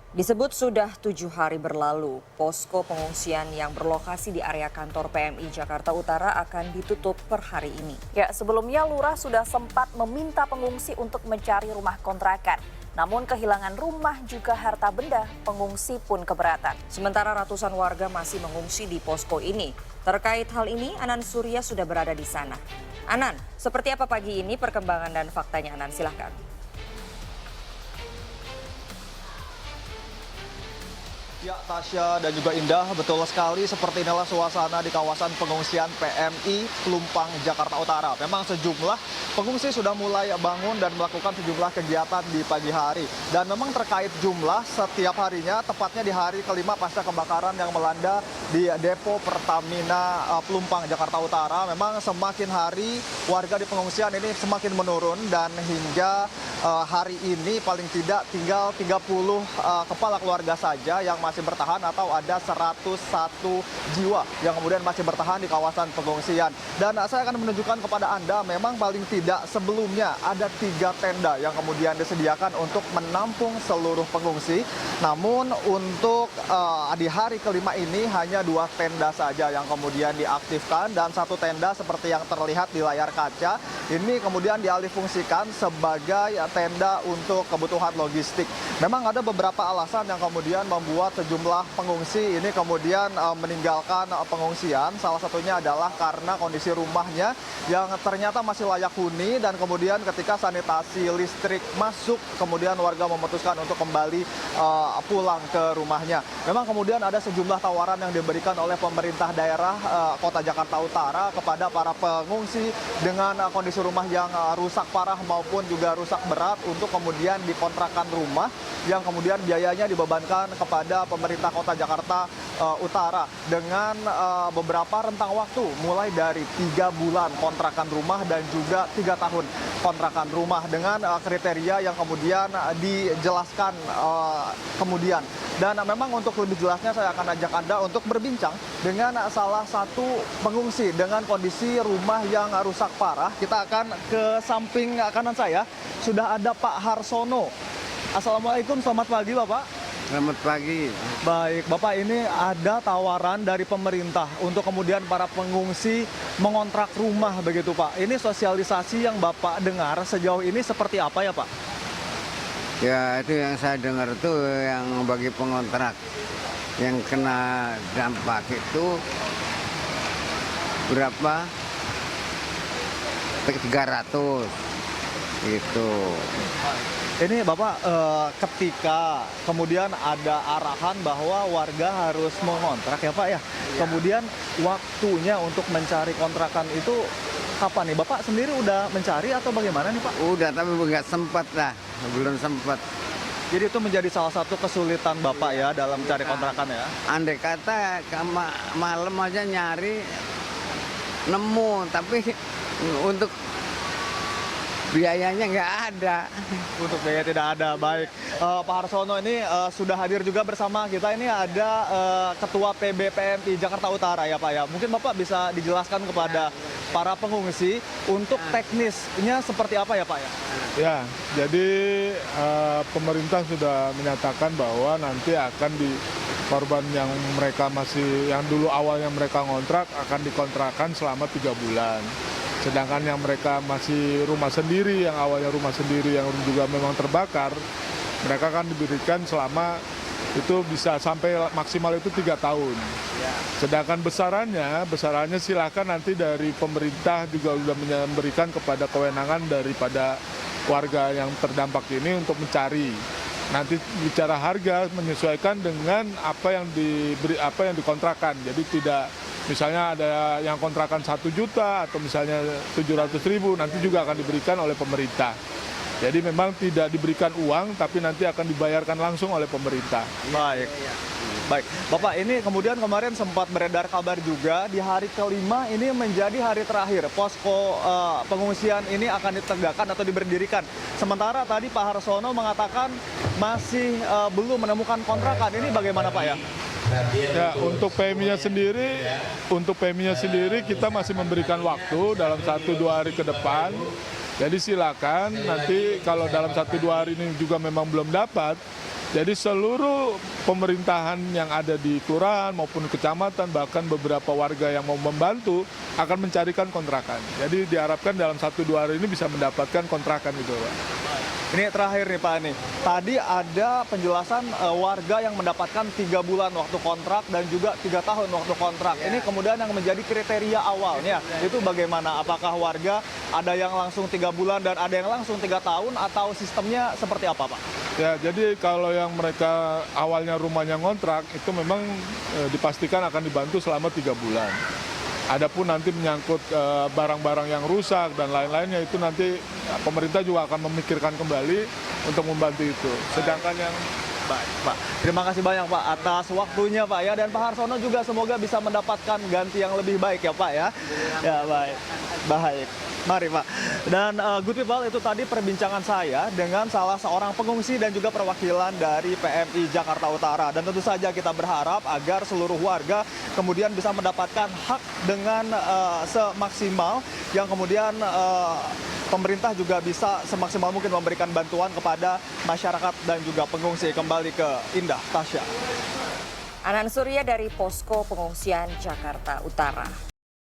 Disebut sudah 7 hari berlalu, posko pengungsian yang berlokasi di area kantor PMI Jakarta Utara akan ditutup per hari ini. Ya, sebelumnya Lurah sudah sempat meminta pengungsi untuk mencari rumah kontrakan. Namun kehilangan rumah juga harta benda, pengungsi pun keberatan. Sementara ratusan warga masih mengungsi di posko ini. Terkait hal ini, Anan Surya sudah berada di sana. Anan, seperti apa pagi ini perkembangan dan faktanya, Anan? Silahkan. Ya, Tasya dan juga Indah, betul sekali seperti inilah suasana di kawasan pengungsian PMI Pelumpang, Jakarta Utara. Memang sejumlah pengungsi sudah mulai bangun dan melakukan sejumlah kegiatan di pagi hari. Dan memang terkait jumlah setiap harinya, tepatnya di hari kelima pasca kebakaran yang melanda di depo Pertamina Pelumpang, Jakarta Utara, memang semakin hari warga di pengungsian ini semakin menurun dan hingga hari ini paling tidak tinggal 30 kepala keluarga saja yang masih bertahan atau ada 101 jiwa yang kemudian masih bertahan di kawasan pengungsian. Dan saya akan menunjukkan kepada Anda memang paling tidak sebelumnya ada 3 tenda yang kemudian disediakan untuk menampung seluruh pengungsi. Namun untuk di hari kelima ini hanya 2 tenda saja yang kemudian diaktifkan dan 1 tenda seperti yang terlihat di layar kaca ini kemudian dialihfungsikan sebagai tenda untuk kebutuhan logistik. Memang ada beberapa alasan yang kemudian membuat sejumlah pengungsi ini kemudian meninggalkan pengungsian. Salah satunya adalah karena kondisi rumahnya yang ternyata masih layak huni dan kemudian ketika sanitasi listrik masuk, kemudian warga memutuskan untuk kembali pulang ke rumahnya. Memang kemudian ada sejumlah tawaran yang diberikan oleh pemerintah daerah Kota Jakarta Utara kepada para pengungsi dengan kondisi rumah yang rusak parah maupun juga rusak berat untuk kemudian dikontrakan rumah yang kemudian biayanya dibebankan kepada pemerintah Kota Jakarta Utara dengan beberapa rentang waktu mulai dari 3 bulan kontrakan rumah dan juga 3 tahun kontrakan rumah dengan kriteria yang kemudian dijelaskan kemudian. Dan memang untuk lebih jelasnya saya akan ajak Anda untuk berbincang dengan salah satu pengungsi dengan kondisi rumah yang rusak parah. Kita akan ke samping kanan saya, sudah ada Pak Harsono. Assalamualaikum, selamat pagi Bapak. Selamat pagi. Baik, Bapak, ini ada tawaran dari pemerintah untuk kemudian para pengungsi mengontrak rumah begitu Pak. Ini sosialisasi yang Bapak dengar sejauh ini seperti apa ya Pak? Ya, itu yang saya dengar itu yang bagi pengontrak yang kena dampak itu berapa? 300 gitu. Ini Bapak, ketika kemudian ada arahan bahwa warga harus mengontrak ya Pak ya. Kemudian waktunya untuk mencari kontrakan itu kapan nih? Bapak sendiri udah mencari atau bagaimana nih Pak? Udah, tapi nggak sempat lah, belum sempat. Jadi itu menjadi salah satu kesulitan Bapak ya dalam mencari kontrakan ya? Andai kata malam aja nyari nemu, tapi untuk biayanya nggak ada. Untuk biaya tidak ada, baik. Pak Harsono ini sudah hadir juga bersama kita. Ini ada Ketua PBPMI Jakarta Utara ya Pak ya. Mungkin Bapak bisa dijelaskan kepada para pengungsi untuk teknisnya seperti apa ya Pak ya? Ya, jadi pemerintah sudah menyatakan bahwa nanti akan korban yang mereka yang dulu awalnya mereka ngontrak akan dikontrakkan selama 3 bulan. Sedangkan yang mereka masih rumah sendiri, yang awalnya rumah sendiri yang juga memang terbakar, mereka akan diberikan selama itu bisa sampai maksimal itu 3 tahun. Sedangkan besarannya silakan nanti dari pemerintah juga sudah memberikan kepada kewenangan daripada warga yang terdampak ini untuk mencari. Nanti bicara harga menyesuaikan dengan apa yang dikontrakkan. Jadi tidak misalnya ada yang kontrakan 1 juta atau misalnya 700.000 nanti juga akan diberikan oleh pemerintah. Jadi memang tidak diberikan uang tapi nanti akan dibayarkan langsung oleh pemerintah. Baik. Baik, Bapak, ini kemudian kemarin sempat beredar kabar juga di hari kelima ini menjadi hari terakhir posko pengungsian ini akan ditegakkan atau diberdirikan. Sementara tadi Pak Harsono mengatakan masih belum menemukan kontrakan. Ini bagaimana Pak ya? Ya, untuk PMI-nya sendiri kita masih memberikan waktu dalam 1-2 hari ke depan. Jadi silakan nanti kalau dalam 1-2 hari ini juga memang belum dapat, Jadi seluruh pemerintahan yang ada di kelurahan maupun kecamatan, bahkan beberapa warga yang mau membantu akan mencarikan kontrakan. Jadi diharapkan dalam 1-2 hari ini bisa mendapatkan kontrakan gitu, Pak. Ini terakhir nih Pak nih. Tadi ada penjelasan warga yang mendapatkan 3 bulan waktu kontrak dan juga 3 tahun waktu kontrak. Ini kemudian yang menjadi kriteria awalnya. Itu bagaimana? Apakah warga ada yang langsung 3 bulan dan ada yang langsung 3 tahun atau sistemnya seperti apa Pak? Ya, jadi kalau yang mereka awalnya rumahnya ngontrak itu memang dipastikan akan dibantu selama 3 bulan. Adapun nanti menyangkut barang-barang yang rusak dan lain-lainnya itu nanti pemerintah juga akan memikirkan kembali untuk membantu itu. Sedangkan yang Baik, Pak. Terima kasih banyak Pak atas waktunya Pak ya, dan Pak Harsono juga semoga bisa mendapatkan ganti yang lebih baik ya Pak ya. Ya baik, baik. Mari Pak. Dan good people, itu tadi perbincangan saya dengan salah seorang pengungsi dan juga perwakilan dari PMI Jakarta Utara. Dan tentu saja kita berharap agar seluruh warga kemudian bisa mendapatkan hak dengan semaksimal, yang kemudian pemerintah juga bisa semaksimal mungkin memberikan bantuan kepada masyarakat dan juga pengungsi. Kembali ke Indah, Tasya. Anan Surya dari Posko Pengungsian Jakarta Utara.